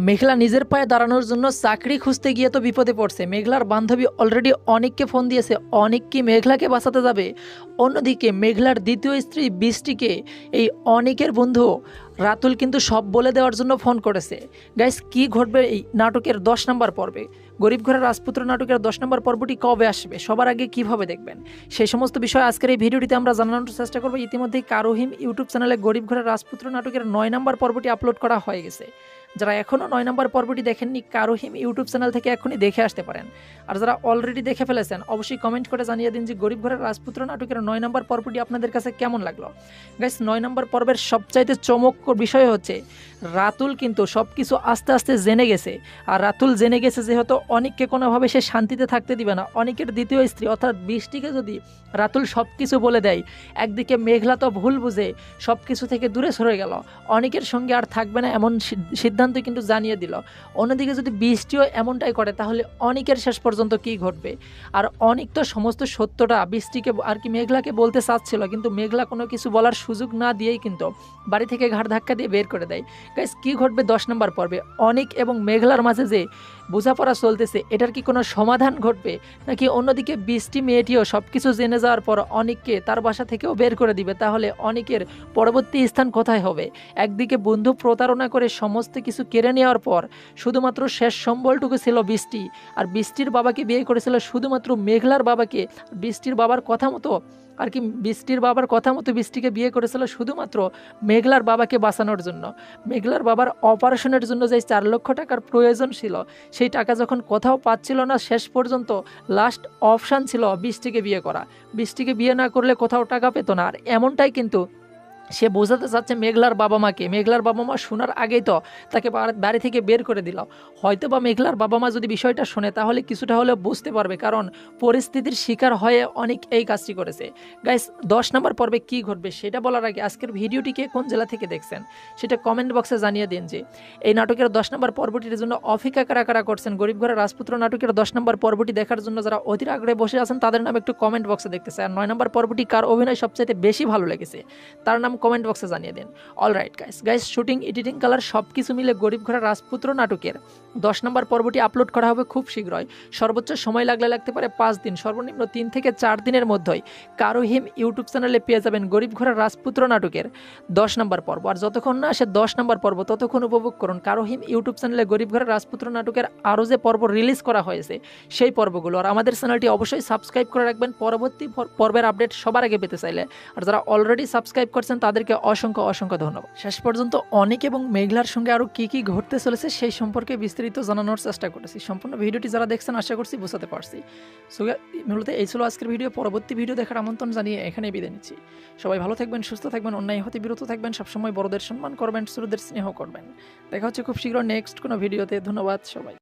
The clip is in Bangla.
মেঘলা নিজের পায়ে দাঁড়ানোর জন্য চাকরি খুঁজতে গিয়ে তো বিপদে পড়ছে। মেঘলার বান্ধবী অলরেডি অনিককে ফোন দিয়েছে, অনিক কি মেঘলাকে বাঁচাতে যাবে। অন্যদিকে মেঘলার দ্বিতীয় স্ত্রী বৃষ্টিকে এই অনিকের বন্ধু রাতুল কিন্তু সব বলে দেওয়ার জন্য ফোন করেছে। গাইস, কি ঘটবে এই নাটকের 10 নম্বর পর্বে? গরিব ঘরের রাজপুত্র নাটকের 10 নম্বর পর্বটি কবে আসবে, সবার আগে কিভাবে দেখবেন, সেই সমস্ত বিষয় আজকের এই ভিডিওটিতে আমরা জানানোর চেষ্টা করব। ইতিমধ্যেই কারোহিম ইউটিউব চ্যানেলে গরিব ঘরের রাজপুত্র নাটকের 9 নম্বর পর্বটি আপলোড করা হয়ে গেছে। যারা এখনও 9 নম্বর পর্বটি দেখেননি, কারোহিম ইউটিউব চ্যানেল থেকে এখনই দেখে আসতে পারেন। আর যারা অলরেডি দেখে ফেলেছেন, অবশ্যই কমেন্ট করে জানিয়ে দিন যে গরিব ঘরের রাজপুত্র নাটকের 9 নম্বর পর্বটি আপনাদের কাছে কেমন লাগলো। গাইস, 9 নম্বর পর্বের সবচাইতে চমকপ্রদ বিষয় হচ্ছে রাতুল কিন্তু সব কিছু আস্তে আস্তে জেনে গেছে। আর রাতুল জেনে গেছে যেহেতু অনিককে কোনোভাবে সে শান্তিতে থাকতে দিবে না। অনিকের দ্বিতীয় স্ত্রী অর্থাৎ বৃষ্টিকে যদি রাতুল সব কিছু বলে দেয়, একদিকে মেঘলা তো ভুল বুঝে সব কিছু থেকে দূরে সরে গেল, অনিকের সঙ্গে আর থাকবে না এমন সিদ্ধান্ত কিন্তু জানিয়ে দিল। অন্যদিকে যদি বৃষ্টিও এমনটাই করে, তাহলে অনিকের শেষ পর্যন্ত কি ঘটবে। আর অনিক তো সমস্ত সত্যটা বৃষ্টিকে আর কি মেঘলাকে বলতে চাচ্ছিল, কিন্তু মেঘলা কোনো কিছু বলার সুযোগ না দিয়েই কিন্তু বাড়ি থেকে ঘাড় ধাক্কা দিয়ে বের করে দেয়। গাইস, কি ঘটবে 10 নম্বর পর্বে? অনিক এবং মেঘলার মাঝে যে বোঝাপড়া চলতেছে, এটার কি কোনো সমাধান ঘটবে, নাকি অন্যদিকে বৃষ্টি মেয়েটিও সব কিছু জেনে যাওয়ার পর অনিককে তার বাসা থেকেও বের করে দিবে? তাহলে অনিকের পরবর্তী স্থান কোথায় হবে? একদিকে বন্ধু প্রতারণা করে সমস্ত কিছু কেড়ে নেওয়ার পর শুধুমাত্র শেষ সম্বলটুকু ছিল বৃষ্টি, আর বৃষ্টির বাবাকে বিয়ে করেছিল শুধুমাত্র মেঘলার বাবাকে। বৃষ্টির বাবার কথা মতো আর কি বৃষ্টির বাবার কথা মতো বৃষ্টিকে বিয়ে করেছিল শুধুমাত্র মেঘলার বাবাকে বাঁচানোর জন্য। মেঘলার বাবার অপারেশনের জন্য যে 4 লক্ষ টাকার প্রয়োজন ছিল, সেই টাকা যখন কোথাও পাচ্ছিল না, শেষ পর্যন্ত লাস্ট অপশান ছিল বৃষ্টিকে বিয়ে করা। বৃষ্টিকে বিয়ে না করলে কোথাও টাকা পেত না। আর এমনটাই কিন্তু সে বোঝাতে চাচ্ছে মেঘলার বাবা মাকে। মেঘলার বাবা মা শোনার আগেই তো তাকে বাড়ি থেকে বের করে দিল। হয়তো বা মেঘলার বাবা মা যদি বিষয়টা শোনে, তাহলে কিছুটা হলেও বুঝতে পারবে, কারণ পরিস্থিতির শিকার হয়ে অনেক এই কাজটি করেছে। গাইস, 10 নম্বর পর্বে কী ঘটবে সেটা বলার আগে আজকের ভিডিওটিকে কোন জেলা থেকে দেখছেন সেটা কমেন্ট বক্সে জানিয়ে দিন। যে এই নাটকের 10 নম্বর পর্বটির জন্য অপেক্ষা কারা কারা করছেন, গরিব ঘরের রাজপুত্র নাটকের 10 নম্বর পর্বটি দেখার জন্য যারা অধীর আগ্রহে বসে আছেন, তাদের নাম একটু কমেন্ট বক্সে দেখতেছে। আর 9 নম্বর পর্বটি কার অভিনয় সবচাইতে বেশি ভালো লেগেছে, তার নাম কমেন্ট বক্সে জানিয়ে দিন। Alright guys, shooting, editing, colour সব কিছু মিলে গরিব ঘরের রাজপুত্র নাটকের 10 নম্বর পর্বটি আপলোড করা হবে খুব শীঘ্রই। সর্বোচ্চ সময় লাগতে পারে 5 দিন, সর্বনিম্ন 3 থেকে 4 দিনের মধ্যেই কারোহিম ইউটিউব চ্যানেলে পেয়ে যাবেন গরিব ঘরের রাজপুত্র নাটকের 10 নম্বর পর্ব। আর যতক্ষণ না আসে 10 নম্বর পর্ব, ততক্ষণ উপভোগ করুন কারোহিম ইউটিউব চ্যানেলে গরিব ঘরের রাজপুত্র নাটকের আরও যে পর্ব রিলিজ করা হয়েছে সেই পর্বগুলো। আর আমাদের চ্যানেলটি অবশ্যই সাবস্ক্রাইব করে রাখবেন পরবর্তী পর্বের আপডেট সবার আগে পেতে চাইলে। আর যারা অলরেডি সাবস্ক্রাইব করছেন তাদেরকে অসংখ্য ধন্যবাদ। শেষ পর্যন্ত অনিক এবং মেঘলার সঙ্গে আরও কি কি ঘটতে চলেছে সেই সম্পর্কে বিস্তারিত জানানোর চেষ্টা করেছি। সম্পূর্ণ ভিডিওটি যারা দেখছেন আশা করছি বোঝাতে পারছি। সো মূলত এই ছিল আজকের ভিডিও। পরবর্তী ভিডিও দেখার আমন্ত্রণ জানিয়ে এখানেই বিদায় নিচ্ছি। সবাই ভালো থাকবেন, সুস্থ থাকবেন, অন্যায় হতে বিরত থাকবেন, সবসময় বড়দের সম্মান করবেন, ছোটদের স্নেহ করবেন। দেখা হচ্ছে খুব শীঘ্র নেক্সট কোনো ভিডিওতে। ধন্যবাদ সবাই।